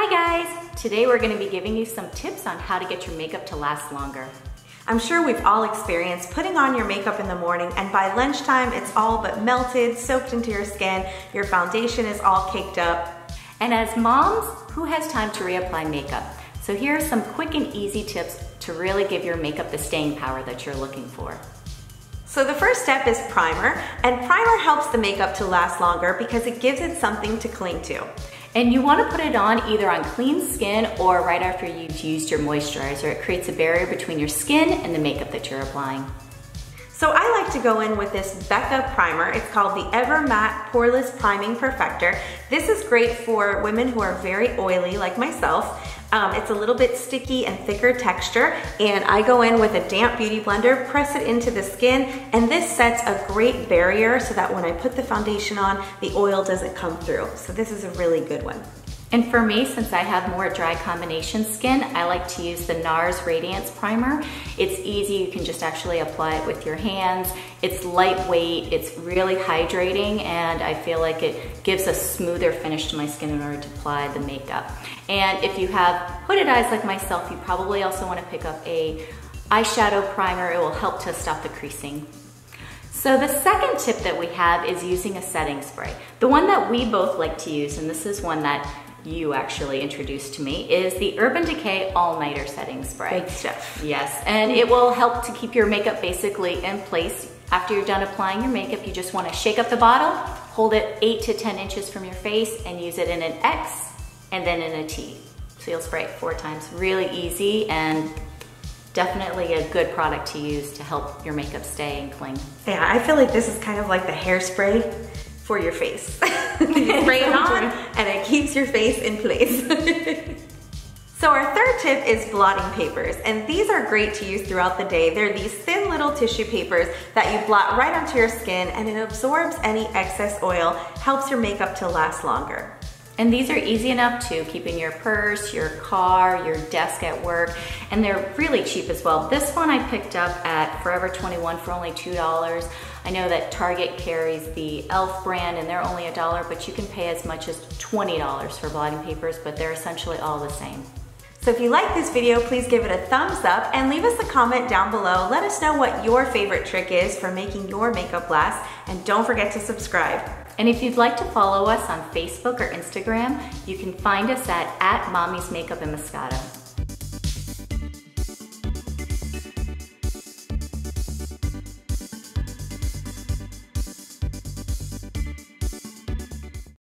Hi guys! Today we're going to be giving you some tips on how to get your makeup to last longer. I'm sure we've all experienced putting on your makeup in the morning and by lunchtime it's all but melted, soaked into your skin, your foundation is all caked up. And as moms, who has time to reapply makeup? So here are some quick and easy tips to really give your makeup the staying power that you're looking for. So the first step is primer, and primer helps the makeup to last longer because it gives it something to cling to. And you want to put it on either on clean skin or right after you've used your moisturizer. It creates a barrier between your skin and the makeup that you're applying. So I like to go in with this Becca primer. It's called the Ever Matte Poreless Priming Perfector. This is great for women who are very oily like myself. It's a little bit sticky and thicker texture, and I go in with a damp beauty blender, press it into the skin, and this sets a great barrier so that when I put the foundation on, the oil doesn't come through. So this is a really good one. And for me, since I have more dry combination skin, I like to use the NARS Radiance Primer. It's easy, you can just actually apply it with your hands. It's lightweight, it's really hydrating, and I feel like it gives a smoother finish to my skin in order to apply the makeup. And if you have hooded eyes like myself, you probably also want to pick up a eyeshadow primer. It will help to stop the creasing. So the second tip that we have is using a setting spray. The one that we both like to use, and this is one that you actually introduced to me, is the Urban Decay All Nighter Setting Spray. Good stuff. Yes, and it will help to keep your makeup basically in place. After you're done applying your makeup, you just want to shake up the bottle, hold it 8 to 10 inches from your face, and use it in an X and then in a T. So you'll spray it 4 times. Really easy and definitely a good product to use to help your makeup stay and cling. Yeah, I feel like this is kind of like the hairspray for your face. You spray it on and it keeps your face in place. So our third tip is blotting papers, and these are great to use throughout the day. They're these thin little tissue papers that you blot right onto your skin, and it absorbs any excess oil, helps your makeup to last longer. And these are easy enough to keep in your purse, your car, your desk at work, and they're really cheap as well. This one I picked up at Forever 21 for only $2. I know that Target carries the e.l.f. brand and they're only $1, but you can pay as much as $20 for blotting papers, but they're essentially all the same. So if you like this video, please give it a thumbs up and leave us a comment down below. Let us know what your favorite trick is for making your makeup last, and don't forget to subscribe. And if you'd like to follow us on Facebook or Instagram, you can find us at Mommies Makeup in Moscato.